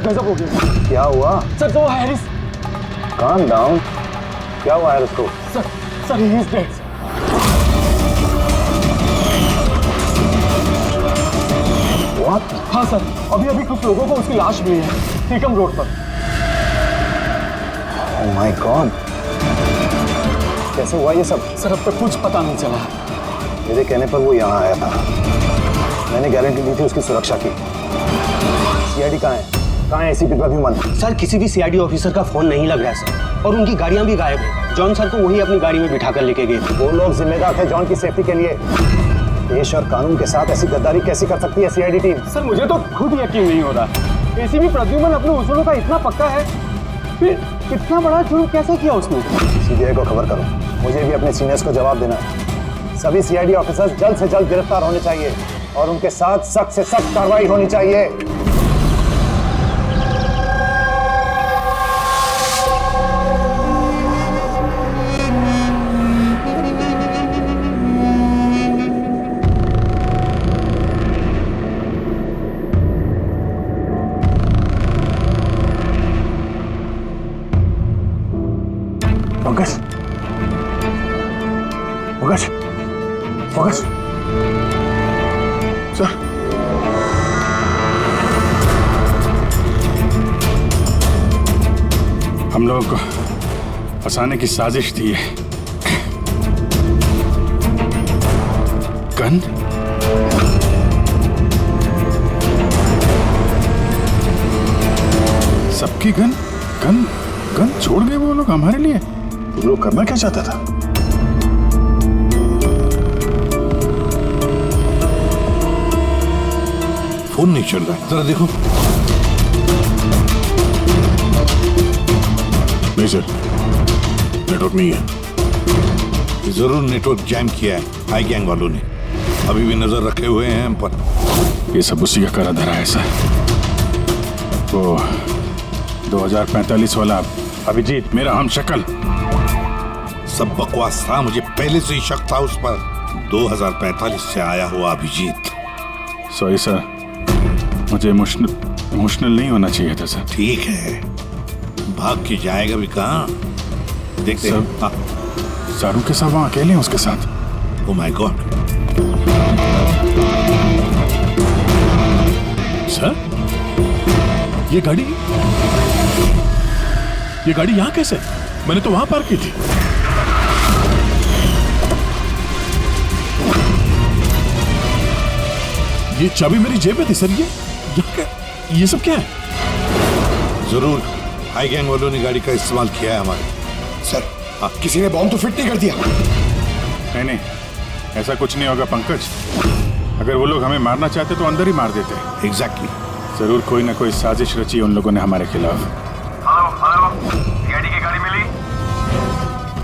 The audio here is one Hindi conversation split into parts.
गजब हो गया। क्या हुआ सर तो हैरिस। Calm down. क्या हुआ हैरिस को? Sir he is dead. What? हाँ सर, अभी कुछ लोगों को उसकी लाश मिली है टीकम रोड पर। ओह माय गॉड, कैसे हुआ ये सब? सर अब तक कुछ पता नहीं चला। मेरे कहने पर वो यहाँ आया था, मैंने गारंटी दी थी उसकी सुरक्षा की। सीआईडी कहाँ है? कहाँ है एसीपी प्रद्युमन? सर किसी भी सीआईडी ऑफिसर का फोन नहीं लग रहा है सर, और उनकी गाड़ियां भी गायब है। जॉन सर को वही अपनी गाड़ी में बिठाकर लेके गए थे। वो लोग जिम्मेदार थे जॉन की सेफ्टी के लिए। देश और कानून के साथ ऐसी गद्दारी कैसी कर सकती है सीआईडी टीम? सर मुझे तो खुद यकीन नहीं हो रहा। एसीपी प्रद्युमन अपने उसूलों का इतना पक्का है, फिर इतना बड़ा जुर्म कैसे किया उसने? सीबीआई को खबर करो, मुझे भी अपने सीनियर्स को जवाब देना है। सभी सीआईडी ऑफिसर्स जल्द से जल्द गिरफ्तार होने चाहिए और उनके साथ सख्त से सख्त कार्रवाई होनी चाहिए। पंकज, पंकज, पंकज, सर। हम लोगों को फंसाने की साजिश थी ये। गन? सबकी गन? गन? गन छोड़ गए वो लोग हमारे लिए? वो लोग करना क्या चाहता था? फोन नहीं चल रहा, जरा देखो। नहीं सर, नेटवर्क नहीं है। जरूर नेटवर्क जैम किया है हाई गैंग वालों ने, अभी भी नजर रखे हुए हैं हम पर। ये सब उसी का करा धरा है सर। वो 2045 वाला अभिजीत, मेरा हम शक्ल। सब बकवास था, मुझे पहले से ही शक था उस पर। 2045 से आया हुआ अभिजीत। सॉरी सर, मुझे इमोशनल नहीं होना चाहिए था सर। ठीक है, भाग के जाएगा भी कहाँ? देखते हैं। सारू के साथ वहाँ अकेले हैं उसके साथ। Oh my God. सर, ये गाड़ी यहाँ कैसे? मैंने तो वहां पार्क की थी। ये चाबी मेरी जेब में थी सर। ये सब क्या है? जरूर हाई गैंग वालों ने गाड़ी का इस्तेमाल किया है हमारे। सर, किसी ने बॉम्ब तो फिट नहीं कर दिया? नहीं, ऐसा कुछ नहीं होगा पंकज। अगर वो लोग हमें मारना चाहते तो अंदर ही मार देते। एग्जैक्टली। जरूर कोई ना कोई साजिश रची उन लोगों ने हमारे खिलाफ। हेलो, सीआईडी की गाड़ी मिली?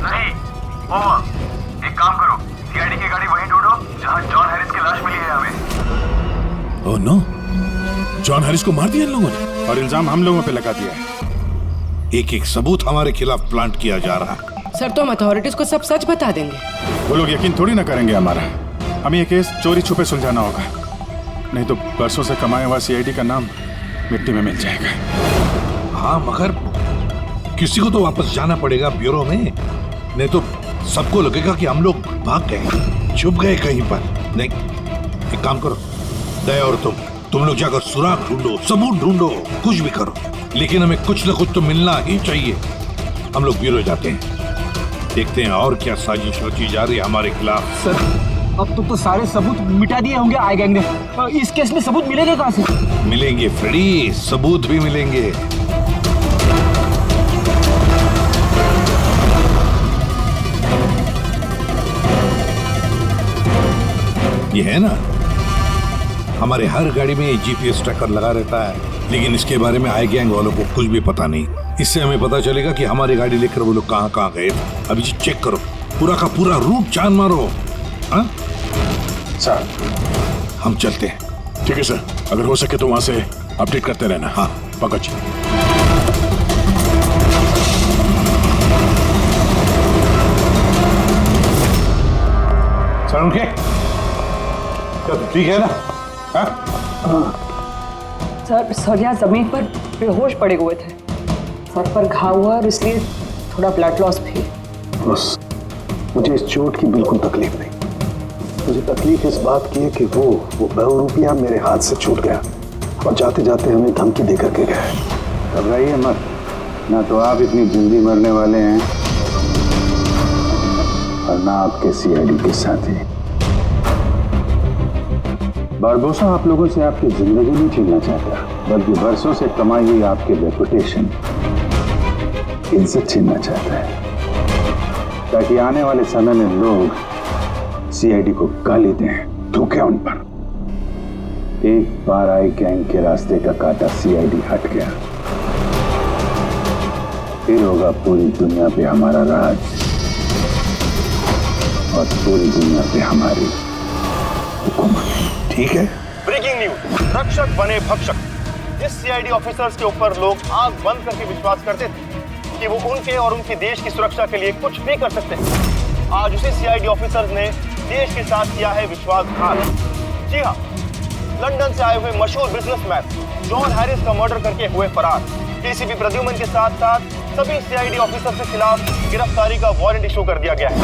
नहीं, ओवर। एक काम करो, सीआईडी की गाड़ी वहीं ढूंढो जहां जॉन हैरिस की लाश मिली है हमें। ओह नो, जॉन हैरिस को मार दिया इन लोगों ने और इल्जाम हम लोगों पे लगा दिया है। एक एक सबूत हमारे खिलाफ प्लांट किया जा रहा है। सर तो हम अथॉरिटीज को सब सच बता देंगे। वो लोग यकीन थोड़ी ना करेंगे हमारा। हमें ये केस चोरी छुपे सुलझाना होगा, नहीं तो बरसों से कमाया हुआ सीआईडी का नाम मिट्टी में मिल जाएगा। हाँ, मगर किसी को तो वापस जाना पड़ेगा ब्यूरो में, नहीं तो सबको लगेगा कि हम लोग भाग गए, छुप गए कहीं पर। नहीं, एक काम करो, दया और तुम लोग जाकर सुराग ढूंढो, सबूत ढूंढो, कुछ भी करो, लेकिन हमें कुछ न कुछ तो मिलना ही चाहिए। हम लोग ब्यूरो जाते हैं, देखते हैं और क्या साजिश रची जा रही है हमारे खिलाफ। सर अब तो सारे सबूत मिटा दिए होंगे आई गैंग ने। इस केस में सबूत मिलेंगे कहाँ से? मिलेंगे फ्रेडी, सबूत भी मिलेंगे। ये है ना, हमारे हर गाड़ी में जीपीएस ट्रैकर लगा रहता है, लेकिन इसके बारे में आई गैंग वालों को कुछ भी पता नहीं। इससे हमें पता चलेगा कि हमारी गाड़ी लेकर वो लोग कहाँ कहाँ गए। अभी जी चेक करो, पूरा का पूरा रूट जान मारो। हाँ सर, हम चलते हैं। ठीक है सर, अगर हो सके तो वहां से अपडेट करते रहना। हाँ पंकज। सर उनके क्या ठीक है ना? हाँ? सर यहाँ जमीन पर बेहोश पड़े हुए थे। सर पर घाव हुआ और इसलिए थोड़ा ब्लड लॉस भी। बस मुझे इस चोट की बिल्कुल तकलीफ नहीं। मुझे तकलीफ इस बात की है कि वो बहुरूपिया मेरे हाथ से छूट गया और जाते जाते हमें धमकी दे करके गया। घबराइए मत, ना तो आप इतनी जल्दी मरने वाले हैं और ना आपके सीआईडी के साथी। बारबोसा आप लोगों से आपकी जिंदगी नहीं छीनना चाहता, बल्कि बरसों से कमाई हुई आपकी रेपुटेशन, इज्जत छीनना चाहता है, ताकि आने वाले समय में लोग सीआईडी को गाली दें, थूकें उन पर। एक बार आई गैंग के रास्ते का कांटा सीआईडी हट गया, फिर होगा पूरी दुनिया पे हमारा राज और पूरी दुनिया पे हमारी हुकूमत। ठीक है। ब्रेकिंग न्यूज, रक्षक बने भक्षक। जिस सीआईडी ऑफिसर्स के ऊपर लोग आंख बंद करके विश्वास करते थे कि वो उनके और उनके देश की सुरक्षा के लिए कुछ भी कर सकते हैं, आज उसी सीआईडी ऑफिसर्स ने देश के साथ किया है विश्वासघात। जी हाँ, लंदन से आए हुए मशहूर बिजनेसमैन जॉन हैरिस का मर्डर करके हुए फरार एसीपी प्रद्युमन के साथ साथ सभी सीआईडी ऑफिसर के खिलाफ गिरफ्तारी का वारंट इशू कर दिया गया है,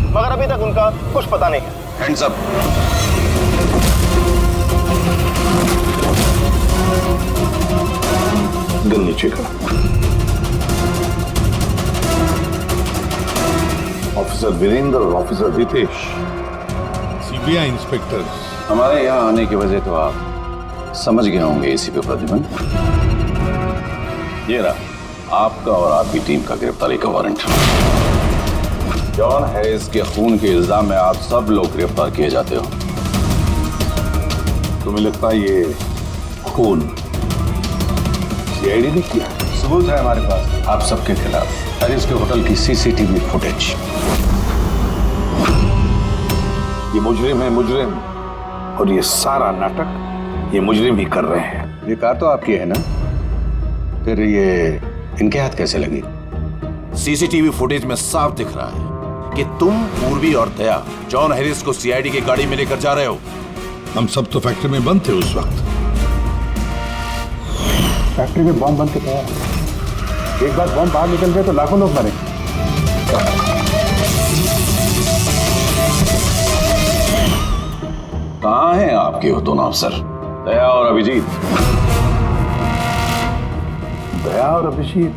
मगर अभी तक उनका कुछ पता नहीं है। Hands up. गन नीचे कर। ऑफिसर वीरेंद्र और ऑफिसर रितेश, सीबीआई इंस्पेक्टर। हमारे यहाँ आने की वजह तो आप समझ गए होंगे एसीपी प्रद्युमन। ये रहा आपका और आपकी टीम का गिरफ्तारी का वारंट। जॉन हैरिस के खून के इल्जाम में आप सब लोग गिरफ्तार किए जाते हो। तुम्हें लगता है ये खून सीआईडी ने किया? सबूत है हमारे पास आप सबके खिलाफ। हैरिस के होटल की सीसीटीवी फुटेज। ये मुजरिम है, मुजरिम, और ये सारा नाटक ये मुजरिम ही कर रहे हैं। ये कार तो आपकी है ना, फिर ये इनके हाथ कैसे लगी? सीसीटीवी फुटेज में साफ दिख रहा है कि तुम, पूर्वी और दया जॉन हैरिस को सीआईडी की गाड़ी में लेकर जा रहे हो। हम सब तो फैक्ट्री में बंद थे उस वक्त। फैक्ट्री में बॉम्ब बन के तैयार। एक बार बॉम्ब बाहर निकल गए तो लाखों लोग मरे। कहाँ हैं आपके वो दोनों अफसर, दया और अभिजीत? दया और अभिजीत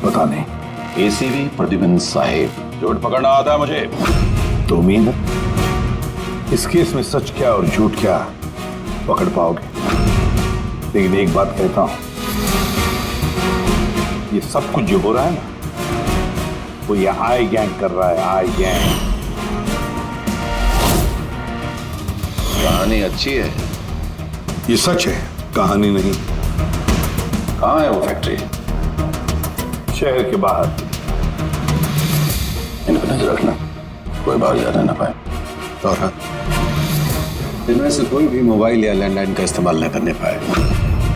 पता नहीं। एसीपी प्रद्युमन साहिब, झूठ पकड़ना आता है मुझे। तो उम्मीद है इस केस में सच क्या और झूठ क्या पकड़ पाओगे। लेकिन एक बात कहता हूं, ये सब कुछ जो हो रहा है ना, वो ये आई गैंग कर रहा है। आई गैंग। कहानी अच्छी है। ये सच है, कहानी नहीं। कहाँ है वो फैक्ट्री? शहर के बाहर। इन पर नजर रखना, कोई बाहर जाने ना पाए। और हाँ, इनमें से कोई भी मोबाइल या लैंडलाइन का इस्तेमाल न करने पाए।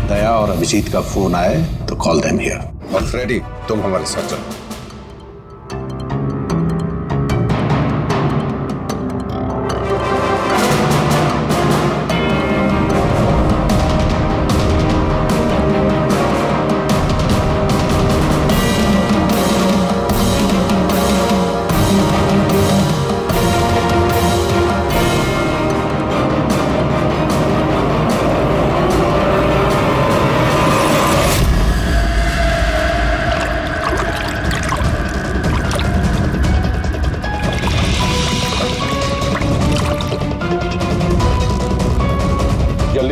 दया और अभिजीत का फोन आए तो कॉल देम हियर। और फ्रेडी, तुम हमारे साथ चलो।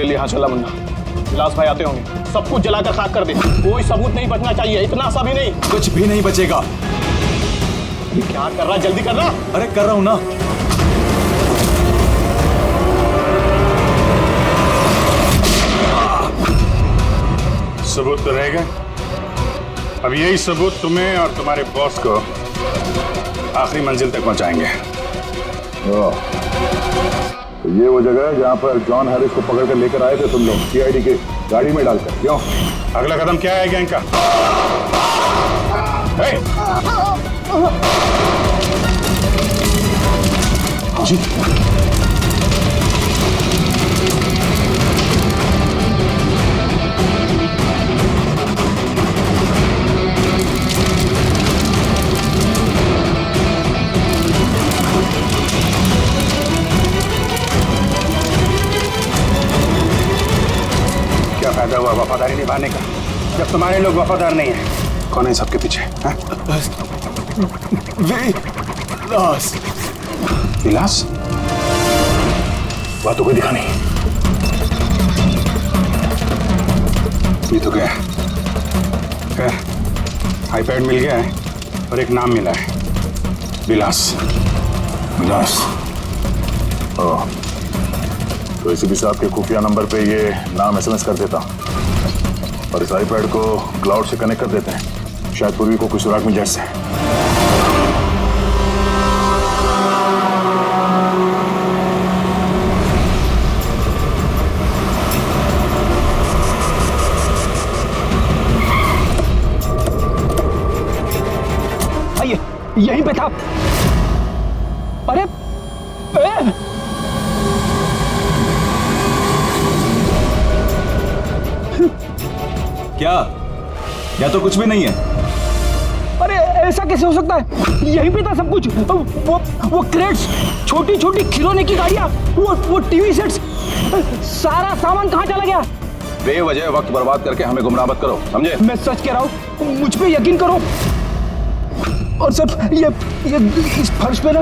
यहाँ चला मुन्ना, विलास भाई आते होंगे, सब कुछ जलाकर खाक कर दे। कोई सबूत नहीं बचना चाहिए, इतना सा भी नहीं। कुछ भी नहीं बचेगा। ये क्या कर रहा, जल्दी कर रहा। अरे कर रहा हूं ना। सबूत तो रहेगा। अब यही सबूत तुम्हें और तुम्हारे बॉस को आखिरी मंजिल तक पहुंचाएंगे। तो ये वो जगह है जहाँ पर जॉन हैरिस को पकड़ कर लेकर आए थे तुम लोग, सीआईडी के गाड़ी में डालकर। क्यों? अगला कदम क्या है गैंग का? जी। वफादारी निभाने का, जब तुम्हारे लोग वफादार नहीं है? कौन है सबके पीछे? विलास। विलास? वह तो कोई दिखा नहीं। ये तो गया। आईपैड मिल गया है और एक नाम मिला है, विलास। विलास। तो एसीपी साहब के खुफिया नंबर पे ये नाम एसएमएस कर देता और इस आईपैड को क्लाउड से कनेक्ट कर देते हैं, शायद पूर्वी को कोई सुराग मिल जाए इससे। आइए, यहीं पे था। अरे क्या? या तो कुछ भी नहीं है। अरे ऐसा कैसे हो सकता है? यहीं पे था सब कुछ। वो क्रेट्स, छोटी छोटी खिलौने की गाड़ियां, वो टीवी सेट्स, सारा सामान कहाँ चला गया? बेवजह वक्त बर्बाद करके हमें गुमराह मत करो, समझे? मैं सच कह रहा हूँ, मुझ पे यकीन करो। और सर ये इस फर्श पे ना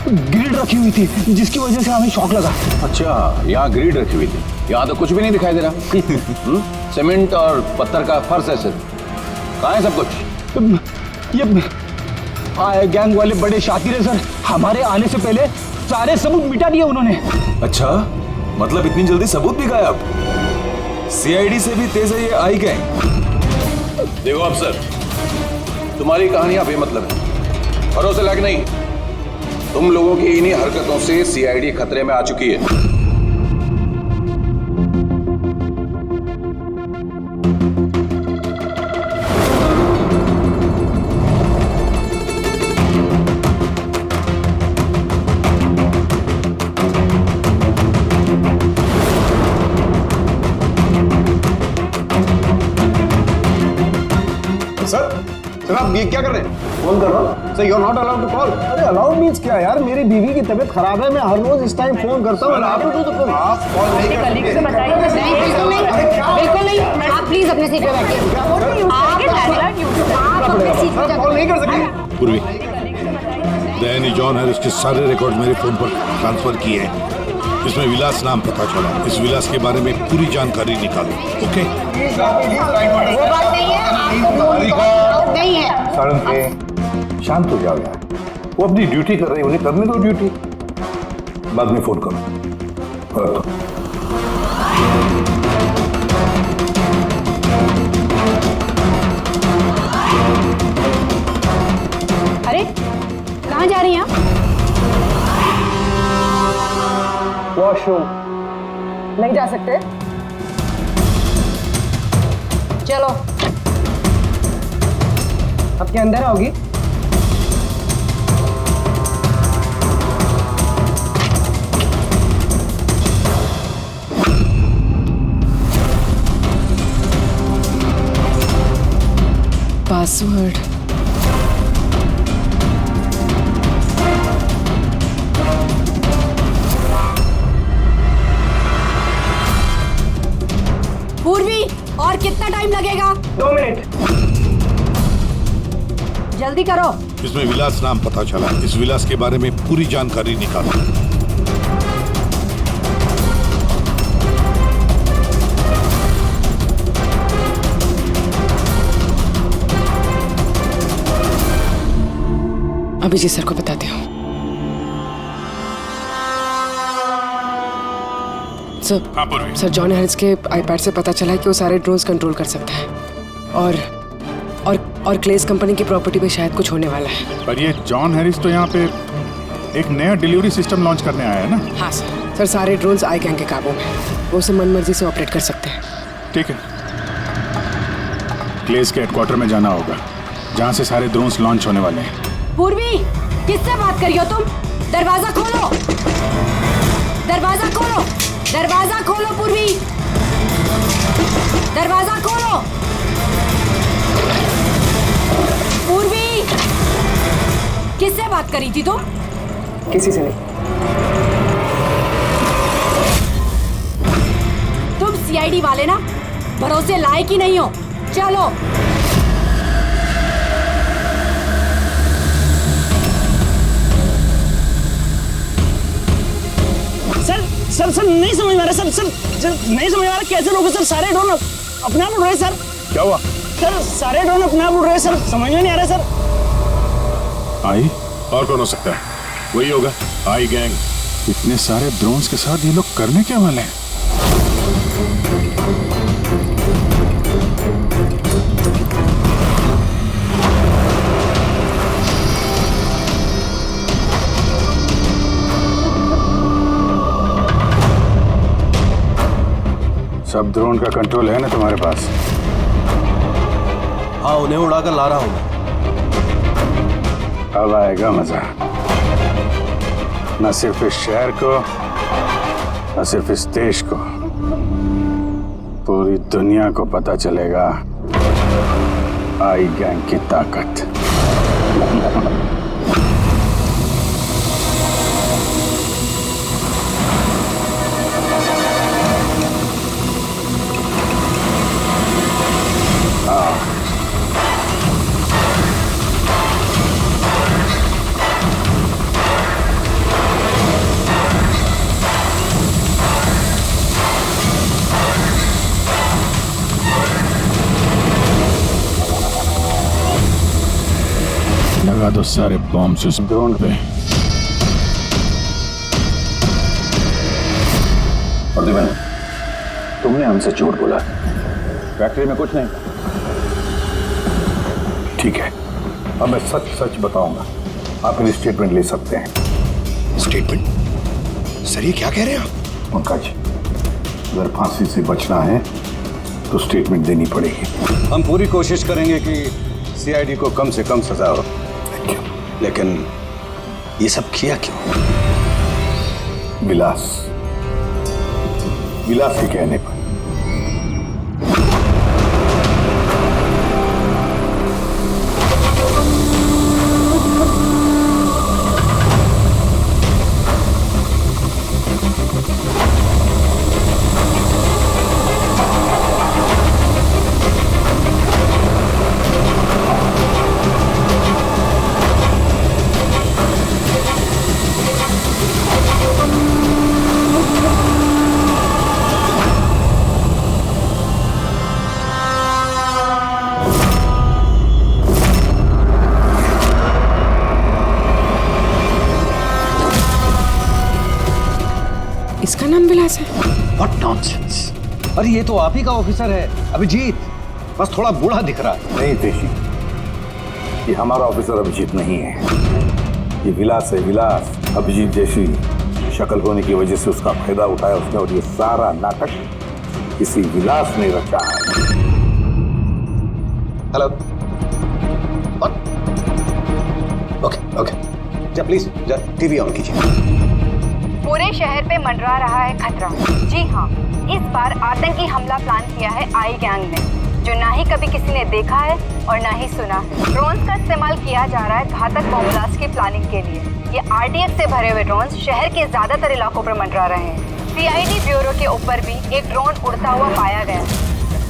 ग्रिड रखी हुई थी, जिसकी वजह से हमें शॉक लगा। अच्छा, यहाँ ग्रिड रखी हुई थी। यहाँ तो कुछ भी नहीं दिखाई दे रहा। सीमेंट और पत्थर का फर्श है सिर्फ। कहाँ है सब कुछ? ये गैंग वाले बड़े शातिर है सर। हमारे आने से पहले सारे सबूत मिटा दिए उन्होंने। अच्छा, मतलब इतनी जल्दी सबूत भी गायब? सीआईडी से भी तेज है ये आई गैंग। देखो अफसर, तुम्हारी कहानियां बेमतलब है, भरोसे लायक नहीं। तुम लोगों की इन्हीं हरकतों से सीआईडी खतरे में आ चुकी है। सर आप ये क्या कर रहे हैं? फोन कर रहा हूँ। Sir you are not allowed to call. अरे अलाउड मींस क्या यार? मेरी बीवी की तबीयत खराब है, मैं हर रोज इस टाइम फोन करता हूँ। आप कॉल नहीं कर सकते। बिल्कुल नहीं, आप प्लीज अपने सीट पे बैठिए। आप कॉल नहीं कर सकते। पूर्वी, दया ने जॉन हैरिस के सारे रिकॉर्ड मेरे फोन पर ट्रांसफर किए हैं। इसमें विलास नाम पता चला। इस विलास के बारे में पूरी जानकारी निकालो। ओके? वो बात नहीं है, आपको नहीं है। सारंग के शांत हो जाओ यार, वो अपनी ड्यूटी कर रहे हैं, उन्हें करने दो ड्यूटी। बाद में फोन करो। और तो अरे कहाँ जा रही हैं आप? वॉशरूम नहीं जा सकते? चलो। अब क्या अंदर आओगी? पासवर्ड। पूर्वी, और कितना टाइम लगेगा? 2 मिनट। जल्दी करो। इसमें विलास नाम पता चला। इस विलास के बारे में पूरी जानकारी निकालो। अभी जी सर को बताती हूँ। सर जॉन हैरिस के आईपैड से पता चला है कि वो सारे ड्रोन्स कंट्रोल कर सकता है और क्लेस कंपनी की प्रॉपर्टी पे शायद कुछ होने वाला है। पर ये जॉन हैरिस तो यहाँ पे एक नया डिलीवरी सिस्टम लॉन्च करने आया है ना? हाँ सर सारे ड्रोन्स आई गैंग के काबू में, वो उसे मनमर्जी से ऑपरेट कर सकते हैं। ठीक है, क्लेस के हेडक्वार्टर में जाना होगा, जहाँ से सारे ड्रोन्स लॉन्च होने वाले हैं। पूर्वी, किससे बात करी हो तुम? दरवाजा खोलो, दरवाजा खोलो, दरवाजा खोलो पूर्वी, दरवाजा खोलो। पूर्वी, किससे बात करी थी तुम? किसी से नहीं। तुम सीआईडी वाले ना? भरोसे लायक ही नहीं हो। चलो। सर सर नहीं समझ में आ रहा सर नहीं समझ में आ रहा कैसे लोग सर सारे ड्रोन अपने आप उड़ रहे सर। क्या हुआ? सर सारे ड्रोन अपने आप उड़ रहे सर, समझ में नहीं आ रहा सर। आई और कौन हो सकता है? वही होगा आई गैंग। इतने सारे ड्रोन्स के साथ ये लोग करने क्या वाले हैं? सब ड्रोन का कंट्रोल है ना तुम्हारे पास? हाँ, उन्हें उड़ाकर ला रहा हूं मैं। अब आएगा मजा, न सिर्फ इस शहर को, न सिर्फ इस देश को, पूरी दुनिया को पता चलेगा आई गैंग की ताकत। लगा दो सारे बॉम्ब्स इस ड्रोन पे। और तुमने हमसे झूठ बोला, फैक्ट्री में कुछ नहीं। ठीक है, अब मैं सच सच बताऊंगा, आप मेरी स्टेटमेंट ले सकते हैं। स्टेटमेंट? सर ये क्या कह रहे हैं आप? पंकज, अगर फांसी से बचना है तो स्टेटमेंट देनी पड़ेगी। हम पूरी कोशिश करेंगे कि सीआईडी को कम से कम सजा हो, लेकिन ये सब किया क्यों? विलास के कहने पर। इसका नाम विलास है? What nonsense! अरे ये तो आप ही का ऑफिसर है अभिजीत, बस थोड़ा बूढ़ा दिख रहा है। नहीं तेशी, ये हमारा ऑफिसर अभिजीत नहीं है, ये विलास है। विलास अभिजीत जैसी शक्ल होने की वजह से उसका फायदा उठाया उसने, और ये सारा नाटक किसी विलास ने रचा है। हेलो, ओके, जा प्लीज जा टीवी ऑन कीजिए। पूरे शहर पे मंडरा रहा है खतरा। जी हाँ, इस बार आतंकी हमला प्लान किया है आई गैंग ने, जो ना ही कभी किसी ने देखा है और ना ही सुना है। ड्रोन्स का इस्तेमाल किया जा रहा है घातक बॉम्ब ब्लास्ट की प्लानिंग के लिए। ये आरडीएक्स से भरे हुए ड्रोन्स शहर के ज्यादातर इलाकों पर मंडरा रहे हैं। सीआईडी ब्यूरो के ऊपर भी एक ड्रोन उड़ता हुआ पाया गया।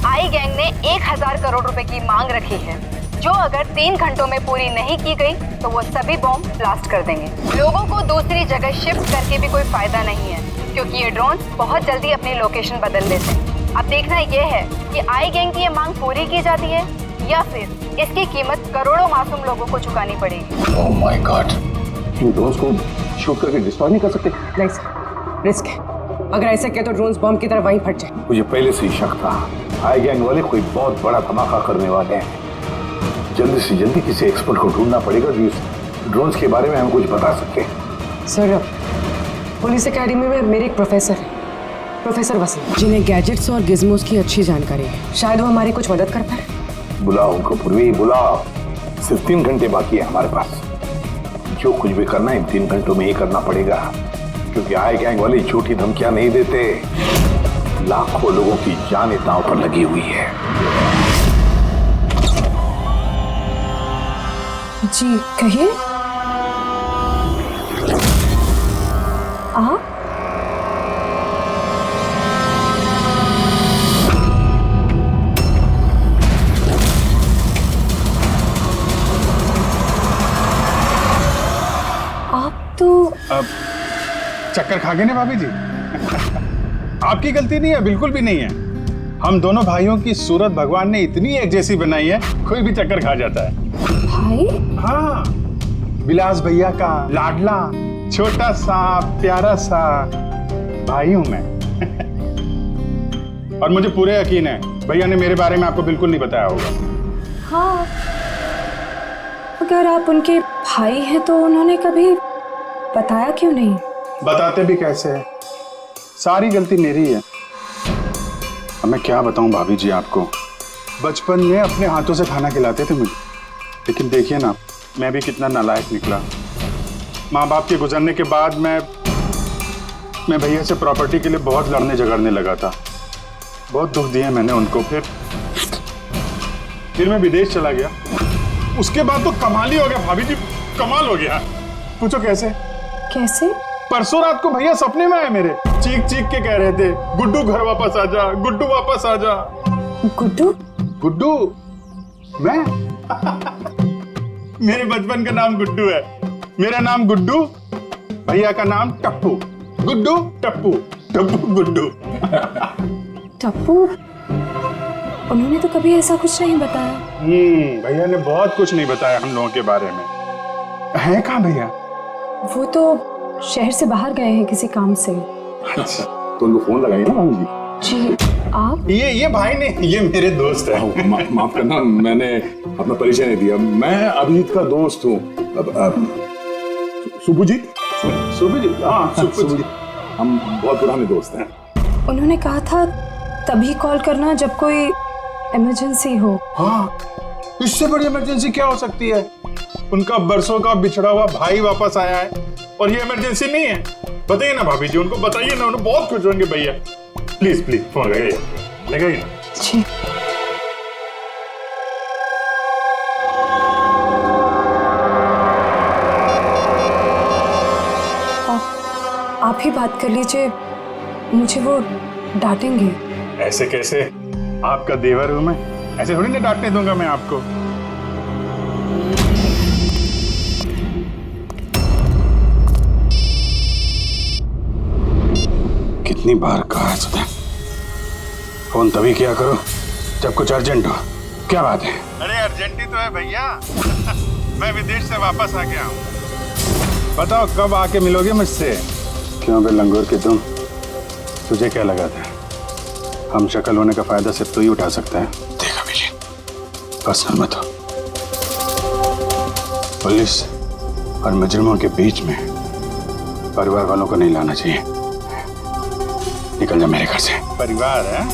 आई गैंग ने 1000 करोड़ रुपए की मांग रखी है, जो अगर 3 घंटों में पूरी नहीं की गई तो वो सभी बॉम्ब ब्लास्ट कर देंगे। लोगों को दूसरी जगह शिफ्ट करके भी कोई फायदा नहीं है, क्योंकि ये ड्रोन बहुत जल्दी अपनी लोकेशन बदल लेते हैं। अब देखना ये है कि आई गैंग की ये मांग पूरी की जाती है या फिर इसकी कीमत करोड़ों मासूम लोगों को चुकानी पड़ेगी। Oh my God, in drones को शूट करके डिस्ट्रॉय नहीं कर सकते? नहीं सर, रिस्क है। अगर ऐसा किया तो ड्रोन्स बॉम्ब की तरह वहीं फट जाए। मुझे पहले से ही शक था, आई गैंग वाले कोई बहुत बड़ा धमाका करने वाले हैं। जल्दी से जल्दी किसी एक्सपर्ट को ढूंढना पड़ेगा जो इस ड्रोन्स के बारे में हमें कुछ बता सके। सर, पुलिस अकेडमी में मेरे एक प्रोफेसर है, प्रोफेसर वसीम, जिन्हें गैजेट्स और गिज़मोस की अच्छी जानकारी है। शायद वो हमारी कुछ मदद कर पाए। बुलाओ उनको पूर्वी, बुलाओ। सिर्फ 3 घंटे बाकी है हमारे पास। जो कुछ भी करना है 3 घंटों में ही करना पड़ेगा, क्योंकि आई गैंग वाले झूठी धमकियां नहीं देते। लाखों लोगों की जान दांव पर लगी हुई है। जी कहिए। तो अब चक्कर खा गए ना भाभी जी? आपकी गलती नहीं है, बिल्कुल भी नहीं है। हम दोनों भाइयों की सूरत भगवान ने इतनी एक जैसी बनाई है, कोई भी चक्कर खा जाता है। भाई? हाँ, विलास भैया का लाडला छोटा सा प्यारा सा भाई हूं मैं। और मुझे पूरे यकीन है भैया ने मेरे बारे में आपको बिल्कुल नहीं बताया होगा। हाँ, अगर आप उनके भाई हैं तो उन्होंने कभी बताया क्यों नहीं? बताते भी कैसे है, सारी गलती मेरी है। अब मैं क्या बताऊं भाभी जी आपको, बचपन में अपने हाथों से खाना खिलाते थे मुझे, लेकिन देखिए ना मैं भी कितना नालायक निकला। माँ बाप के गुजरने के बाद मैं भैया से प्रॉपर्टी के लिए बहुत लड़ने झगड़ने लगा था। बहुत दुख दिए मैंने उनको। फिर मैं विदेश चला गया। उसके बाद तो कमाल ही हो गया भाभी जी, कमाल हो गया। पूछो कैसे? कैसे? परसों रात को भैया सपने में आए मेरे, चीख चीख के कह रहे थे, गुड्डू घर वापस आ जा, गुड्डू वापस आ जा। गुड्डू? गुड्डू? मैं? मेरे बचपन का नाम गुड्डू है। मेरा नाम गुड्डू, भैया का नाम टप्पू। गुड्डू टप्पू, टप्पू गुड्डू। टप्पू? उन्होंने तो कभी ऐसा कुछ नहीं बताया। भैया ने बहुत कुछ नहीं बताया हम लोगों के बारे में। है कहाँ भैया? वो तो शहर से बाहर गए हैं किसी काम से। अच्छा, तो उनको फोन लगाइए ना मामू जी। जी, आप? ये भाई ने, ये मेरे दोस्त है। माफ करना, मैंने अपना परिचय नहीं दिया। मैं अभिजीत का दोस्त हूँ। सुपुजीत? सुपुजीत? हाँ, सुपुजीत। हम बहुत पुराने दोस्त हैं। उन्होंने कहा था तभी कॉल करना जब कोई इमरजेंसी हो। हाँ, इससे बड़ी इमरजेंसी क्या हो सकती है? उनका बरसों का बिछड़ा हुआ भाई वापस आया है और ये इमरजेंसी नहीं है। बताइए ना भाभी जी, उनको बताइए ना, उन्हें बहुत खुश होंगे भैया। प्लीज प्लीज फोन लगाइए, लगाइए ना। जी। आप ही बात कर लीजिए, मुझे वो डांटेंगे। ऐसे कैसे? आपका देवर हूं मैं, ऐसे थोड़ी ना डांटने दूंगा मैं आपको। कितनी बार कहा सुधा, फोन तभी किया करो जब कुछ अर्जेंट हो। क्या बात है? अरे अर्जेंट ही तो है भैया। मैं विदेश से वापस आ गया हूँ। बताओ कब आके मिलोगे मुझसे? क्यों बे लंगूर के तुम, तुझे क्या लगा था हम शक्ल होने का फायदा सिर्फ तो ही उठा सकता है? देखा भी पर्सनल मत हो। पुलिस और मुजरिमों के बीच में परिवार वालों को नहीं लाना चाहिए। निकल जा मेरे घर से। परिवार है?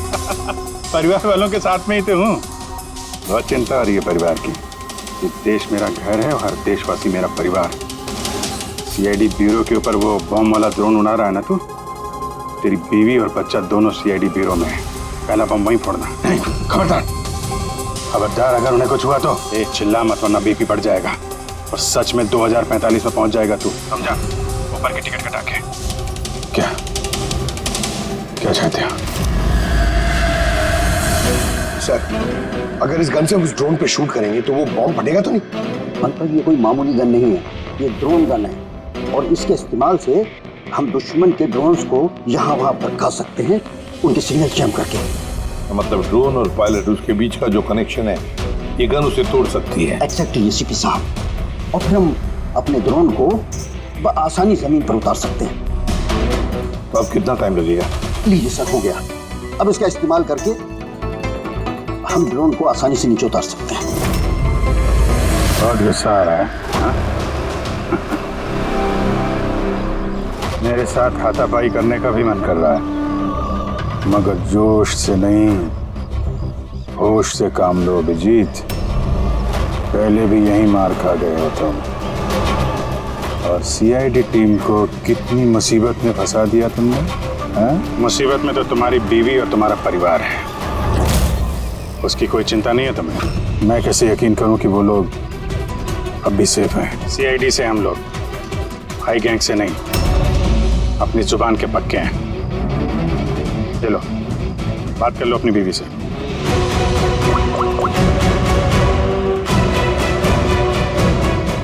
परिवार वालों के साथ में ही तो हूँ। बहुत चिंता हो रही है परिवार की। ये देश मेरा घर है और हर देशवासी मेरा परिवार। सीआईडी ब्यूरो के ऊपर वो बॉम्ब वाला ड्रोन उड़ा रहा है ना तू, तेरी बीवी और बच्चा दोनों सीआईडी ब्यूरो में है। पहला बम वहीं फोड़ना। नहीं, खबरदार खबरदार, अगर उन्हें कुछ हुआ तो चिल्ला मत वरना बीपी बढ़ जाएगा और सच में 2045 में पहुंच जाएगा तू, समझा? ऊपर की टिकट कटा के। क्या क्या चाहते हो? सर, अगर इस गन से हम उस ड्रोन पे शूट करेंगे तो वो बॉम्ब फटेगा तो नहीं? मतलब ये कोई मामूली गन नहीं है, ये ड्रोन गन है और इसके इस्तेमाल से हम दुश्मन के ड्रोन्स को यहाँ वहाँ भड़का सकते हैं, उनके सिग्नल जैम करके। मतलब ड्रोन और पायलट उसके बीच का जो कनेक्शन है, ये गन उसे तोड़ सकती है। एक्जैक्टली एसीपी साहब। और फिर हम अपने ड्रोन को आसानी जमीन पर उतार सकते हैं। तो अब कितना टाइम लगेगा? लीजिए सर, हो गया। अब इसका इस्तेमाल करके हम ड्रोन को आसानी से नीचे उतार सकते हैं। बहुत गुस्सा आ रहा है? मेरे साथ हाथापाई करने का भी मन कर रहा है, मगर जोश से नहीं, होश से काम लो अभिजीत। पहले भी यही मार खा गए हो तुम। और सीआईडी टीम को कितनी मुसीबत में फंसा दिया तुमने। मुसीबत में तो तुम्हारी बीवी और तुम्हारा परिवार है, उसकी कोई चिंता नहीं है तुम्हें। मैं कैसे यकीन करूं कि वो लोग अब भी सेफ हैं? सीआईडी से हम लोग, हाई गैंग से नहीं। अपनी जुबान के पक्के हैं। चलो बात कर लो अपनी बीवी से।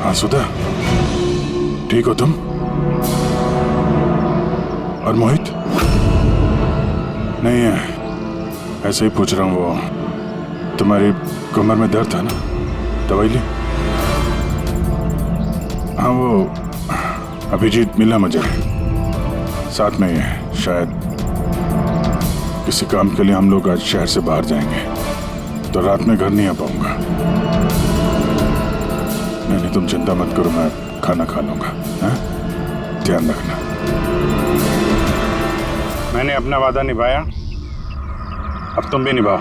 हाँ सुधा, ठीक हो तुम? और मोहित? नहीं है, ऐसे ही पूछ रहा हूँ। वो तुम्हारी कमर में दर्द था ना, दवाई ली? हाँ, वो अभिजीत मिला मुझे, साथ में ही है। शायद किसी काम के लिए हम लोग आज शहर से बाहर जाएंगे, तो रात में घर नहीं आ पाऊंगा। नहीं, तुम चिंता मत करो, मैं खाना खा लूंगा। ध्यान रखना। मैंने अपना वादा निभाया, अब तुम भी निभाओ।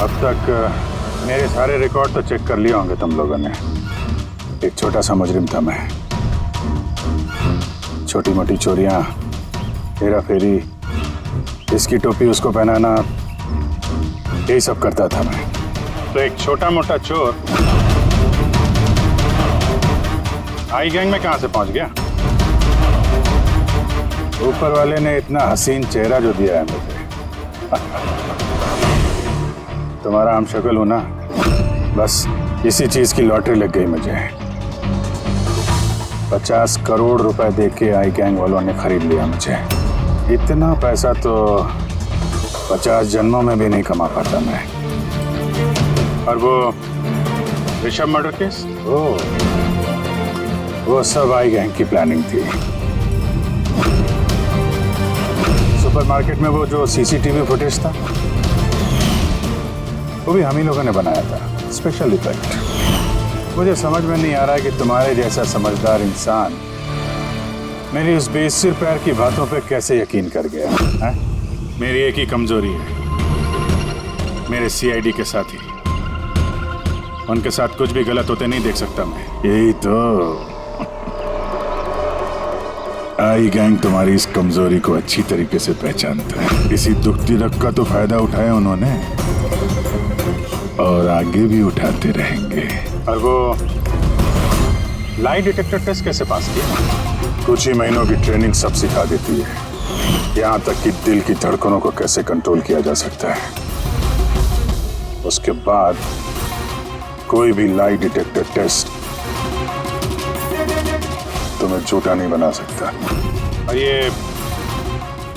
अब तक मेरे सारे रिकॉर्ड तो चेक कर लिए होंगे तुम लोगों ने। एक छोटा सा मुजरिम था मैं। छोटी मोटी चोरियां, हेरा फेरी, इसकी टोपी उसको पहनाना, यही सब करता था मैं। तो एक छोटा मोटा चोर आई गैंग में कहां से पहुंच गया? ऊपर वाले ने इतना हसीन चेहरा जो दिया है मुझे। तुम्हारा हम शक्ल हो ना, बस इसी चीज की लॉटरी लग गई मुझे। 50 करोड़ रुपए देके आई गैंग वालों ने खरीद लिया मुझे। इतना पैसा तो 50 जन्मों में भी नहीं कमा पाता मैं। और वो ऋषभ मर्डर केस, वो सब आई गैंग की प्लानिंग थी। सुपरमार्केट में वो जो सीसीटीवी फुटेज था, वो भी हम ही लोगों ने बनाया था, स्पेशल इफेक्ट। मुझे समझ में नहीं आ रहा है कि तुम्हारे जैसा समझदार इंसान मेरी उस बेसिर पैर की बातों पे कैसे यकीन कर गया है? मेरी एक ही कमजोरी है, मेरे सीआईडी के साथी। उनके साथ कुछ भी गलत होते नहीं देख सकता मैं। यही तो आई गैंग तुम्हारी इस कमजोरी को अच्छी तरीके से पहचानता है। इसी दुखती रग का तो फायदा उठाया उन्होंने, और आगे भी उठाते रहेंगे। और वो लाई डिटेक्टर टेस्ट कैसे पास किया? कुछ ही महीनों की ट्रेनिंग सब सिखा देती है, यहाँ तक कि दिल की धड़कनों को कैसे कंट्रोल किया जा सकता है। उसके बाद कोई भी लाई डिटेक्टर टेस्ट तुम्हें झूठा नहीं बना सकता। और ये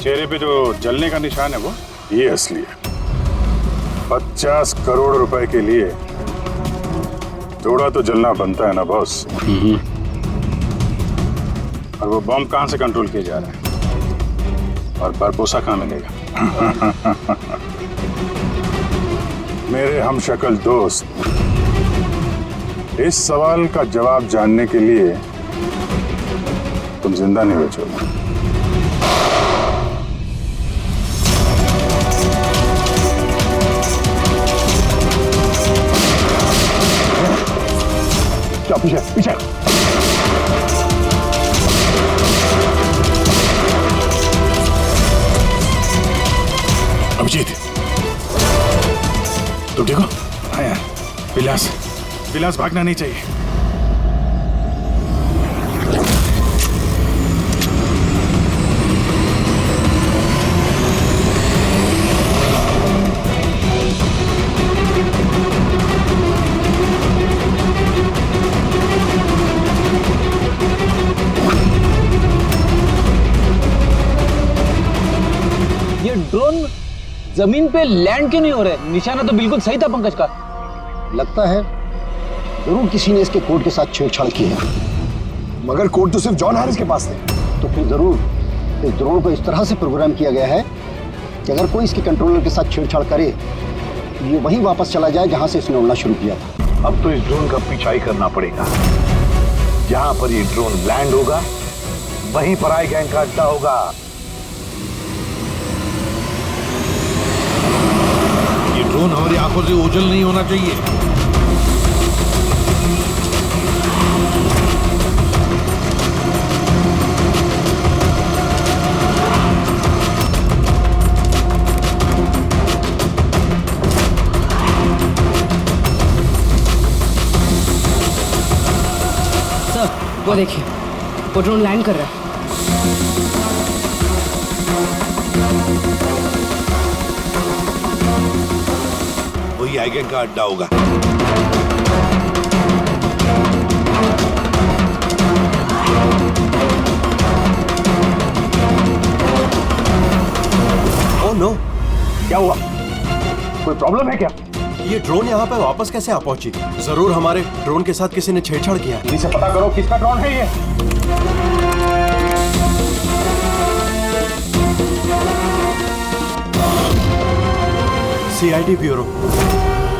चेहरे पे जो जलने का निशान है, वो ये असली है। 50 करोड़ रुपए के लिए थोड़ा तो जलना बनता है ना बॉस। और वो बॉम्ब कहां से कंट्रोल किया जा रहा है, और बरपोसा कहां मिलेगा? मेरे हमशक्ल दोस्त, इस सवाल का जवाब जानने के लिए तुम जिंदा नहीं बचोगे। क्या पीछे पीछे? अभिजीत, तुम ठीक हो? हाँ यार, विलास भागना नहीं चाहिए। ये ड्रोन जमीन पे लैंड क्यों नहीं हो रहे? निशाना तो बिल्कुल सही था पंकज का। लगता है जरूर किसी ने इसके कोड के साथ छेड़छाड़ की है। मगर कोड तो सिर्फ जॉन हैरिस के पास थे। तो फिर जरूर इस ड्रोन को इस तरह से प्रोग्राम किया गया है कि अगर कोई इसके कंट्रोलर के साथ छेड़छाड़ करे तो ये वहीं वापस चला जाए जहां से इसने उड़ना शुरू किया था। अब तो इस ड्रोन का पीछा ही करना पड़ेगा। जहां पर ये ड्रोन लैंड होगा, वहीं पर आई गैंग का अड्डा होगा। ये ड्रोन हमारी आंखों से ओझल नहीं होना चाहिए। वो देखिए, वो ड्रोन लैंड कर रहा है। वही आई गैंग का अड्डा होगा। नो। क्या हुआ? कोई प्रॉब्लम है क्या? ये ड्रोन यहाँ पे वापस कैसे आ पहुंची? जरूर हमारे ड्रोन के साथ किसी ने छेड़छाड़ किया है। जल्दी से पता करो किसका ड्रोन है ये। CID bureau.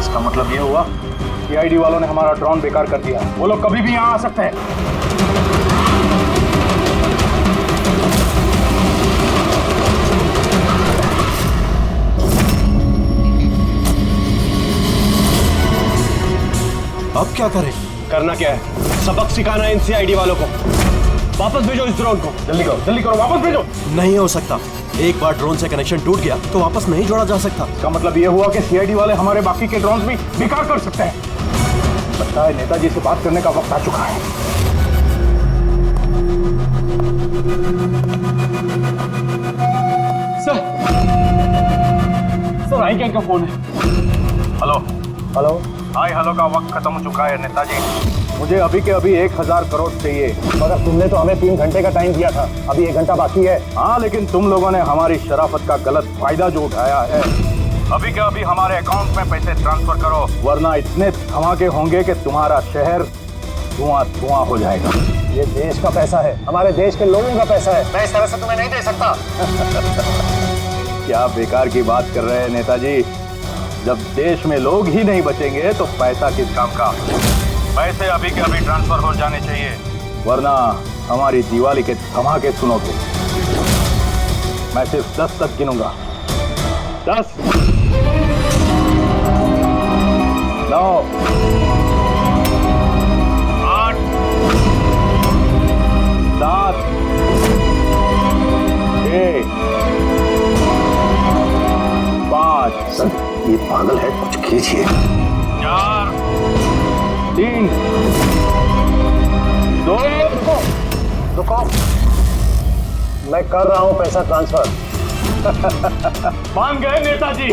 इसका मतलब ये हुआ सीआईडी वालों ने हमारा ड्रोन बेकार कर दिया। वो लोग कभी भी यहाँ आ सकते हैं। अब क्या करें? करना क्या है? सबक सिखाना है इन सीआईडी वालों को। वापस भेजो इस ड्रोन को। जल्दी करो वापस भेजो। नहीं हो सकता। एक बार ड्रोन से कनेक्शन टूट गया तो वापस नहीं जोड़ा जा सकता। इसका मतलब ये हुआ कि सीआईडी वाले हमारे बाकी के ड्रोन्स भी बेकार कर सकते हैं। लगता है नेताजी से बात करने का वक्त आ चुका है। सर आई क्या फोन है? हेलो हाय हेलो का वक्त खत्म हो चुका है नेताजी। मुझे अभी के अभी 1000 करोड़ चाहिए। मगर तुमने तो हमें 3 घंटे का टाइम दिया था। अभी 1 घंटा बाकी है। हाँ, लेकिन तुम लोगों ने हमारी शराफत का गलत फायदा जो उठाया है। अभी के अभी हमारे अकाउंट में पैसे ट्रांसफर करो, वरना इतने धमाके होंगे कि तुम्हारा शहर धुआं हो जाएगा। ये देश का पैसा है, हमारे देश के लोगों का पैसा है। मैं इस तरह से तुम्हें नहीं दे सकता। क्या बेकार की बात कर रहे हैं नेताजी? जब देश में लोग ही नहीं बचेंगे तो पैसा किस काम का? पैसे अभी के अभी ट्रांसफर हो जाने चाहिए, वरना हमारी दिवाली के धमाके सुनोगे। मैं सिर्फ 10 तक गिनूंगा। 10, 9, 8, 7, 6, 5। सर ये पागल है, कुछ खींचिए। 4, 3, 2। रुको, मैं कर रहा हूं पैसा ट्रांसफर। मान गए नेताजी।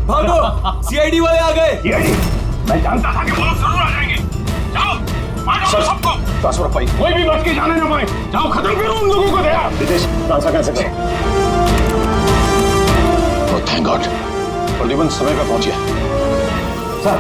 भागो, सीआईडी वाले आ गए। सीआईडी? मैं जानता था कि वो लोग जरूर आ जाएंगे। जाओ, मारो सबको। ट्रांसफर पाई कोई भी बच के जाने ना पाए। जाओ, खत्म करो उन लोगों को। दया विदेश ट्रांसफर कैसे करें? थैंक गॉड, प्रदीपन समय पर पहुंच गया। सर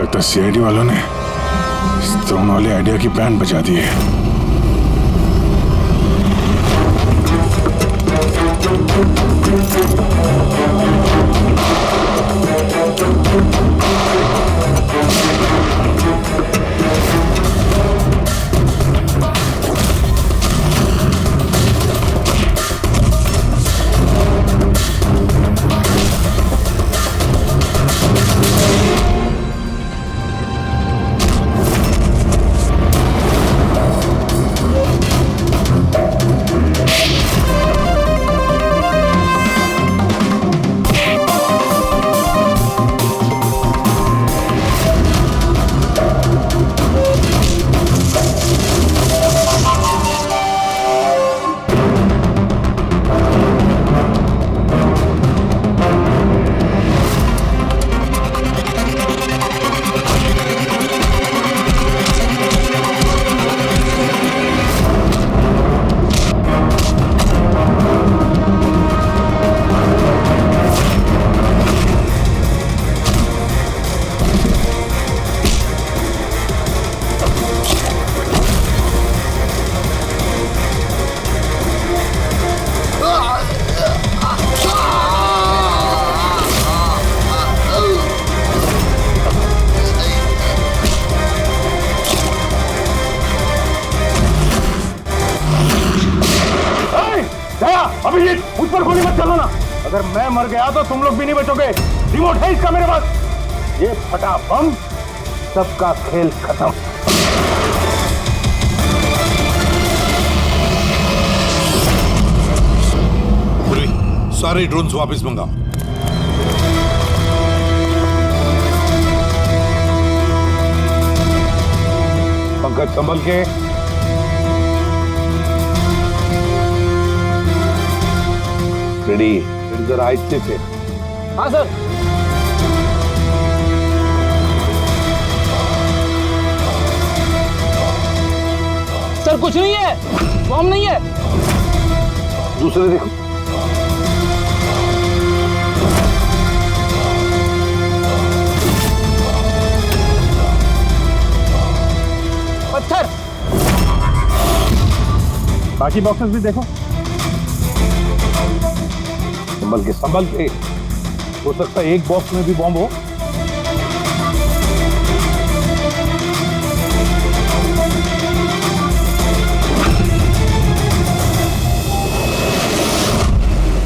लगता सीआईडी वालों ने इस ड्रोन वाले आइडिया की बैंड बजा दी है। अगर मैं मर गया तो तुम लोग भी नहीं बचोगे। रिमोट है इसका मेरे पास। ये फटा बम, सबका खेल खत्म। पूर्वी, सारे ड्रोन्स वापस मंगाओ। पंकज संभल के। रेडी, जरा आहिस्ते से। हाँ सर। सर कुछ नहीं है, बॉम्ब नहीं है। दूसरे देखो। पत्थर। बाकी बॉक्सेस भी देखो। संभल के। हो सकता है एक बॉक्स में भी बॉम्ब हो।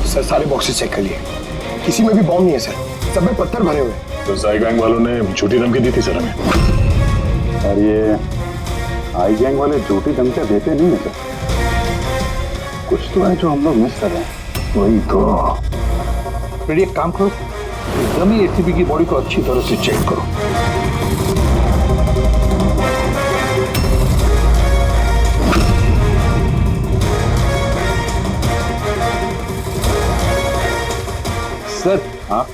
सर सारे बॉक्सेस चेक कर लिए, किसी में भी बॉम्ब नहीं है सर, सब में पत्थर भरे हुए हैं। तो साई गैंग वालों ने झूठी धमकी दी थी सर हमें। और ये आई गैंग वाले झूठी धमकियां देते नहीं है सर। कुछ तो है जो हम लोग मिस कर रहे हैं। वही तो। फिर एक काम करो, डमी एसीपी की बॉडी को अच्छी तरह से चेक करो। सर हाँ,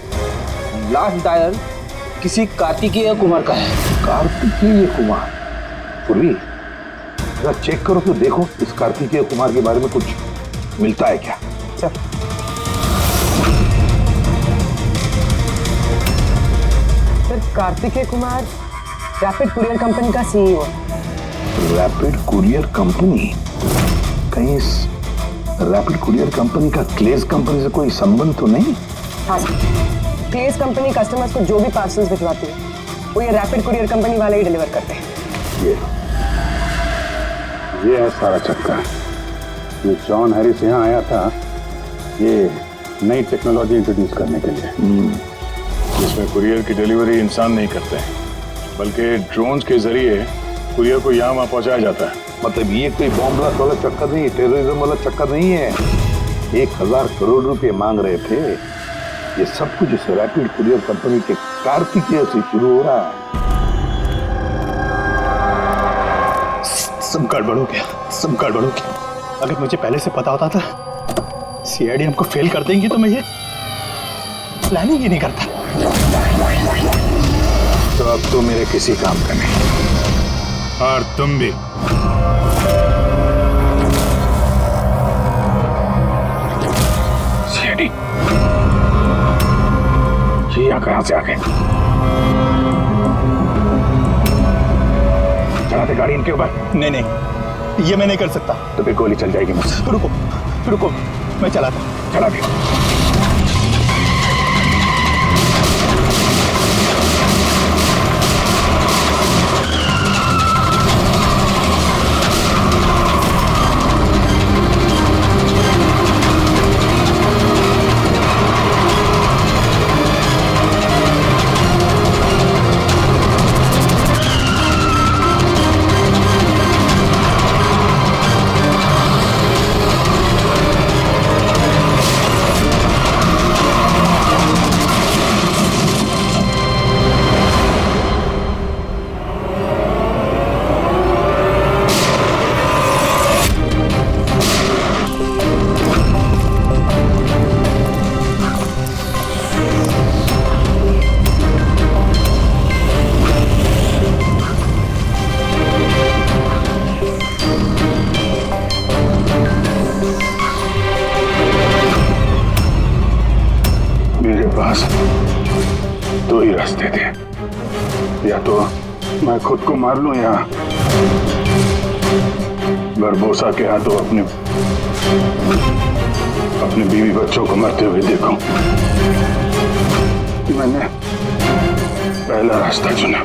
लास्ट डायल किसी कार्तिकेय कुमार का है। कार्तिकेय कुमार? पूर्वी, जरा चेक करो तो देखो इस कार्तिकेय कुमार के बारे में कुछ मिलता है क्या। Sir Kartikeya Kumar rapid courier company का सीईओ। Rapid courier company? कहीं इस रैपिड कुरियर कंपनी का क्लेज कंपनी से कोई संबंध तो नहीं? हाँ सर, क्लेज कंपनी कस्टमर्स को जो भी पार्सल्स भिजवाती है वो ये रैपिड कुरियर कंपनी वाले ही डिलीवर करते हैं। ये है सारा चक्कर। ये जॉन हैरिस यहाँ आया था ये नई टेक्नोलॉजी इंट्रोड्यूस करने के लिए, जिसमें कुरियर की डिलीवरी इंसान नहीं करते हैं, बल्कि ड्रोन्स के जरिए कुरियर को यहाँ वहाँ पहुँचाया जाता है। मतलब ये कोई बॉम्ब ब्लास्ट वाला चक्कर नहीं है, टेररिज्म वाला चक्कर नहीं है। 1000 करोड़ रुपए मांग रहे थे। ये सब कुछ इस रैपिड कुरियर कंपनी के कार्तिकेय से शुरू हो रहा है। सब गड़बड़ हो गया, सब गड़बड़ हो गया। अगर मुझे पहले से पता होता था सीआईडी हमको फेल कर देंगी तो मैं ये प्लानिंग ही नहीं करता। तो अब तो मेरे किसी काम का नहीं। और तुम भी। सीआईडी ये यहाँ कहां से आ गए? चलाते गाड़ी इनके ऊपर? नहीं नहीं, ये मैं नहीं कर सकता। तो फिर गोली चल जाएगी मुझसे। रुको रुको, मैं चलाता। चला भी। दो ही रास्ते थे, या तो मैं खुद को मार लूं या बरबोसा के हाथों अपने बीवी बच्चों को मरते हुए देखूं। मैंने पहला रास्ता चुना।